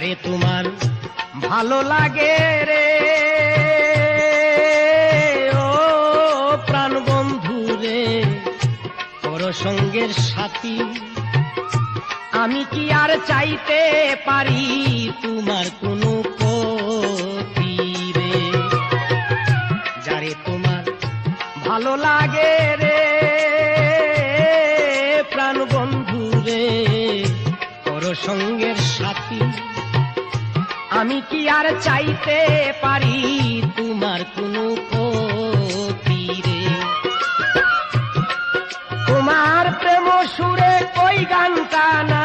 যারে তোমার ভালো লাগে রে ও প্রাণ বন্ধু রে তোর সঙ্গের সাথী আমি কি আর চাইতে পারি তোমার কোনো ক্ষতি রে যারে তোমার ভালো লাগে রে প্রাণ বন্ধু রে তোর সঙ্গের সাথী আমি কি আর চাইতে পারি তোমার কোনো ক্ষতি রে তোমার প্রেম সুরে কই গানটা না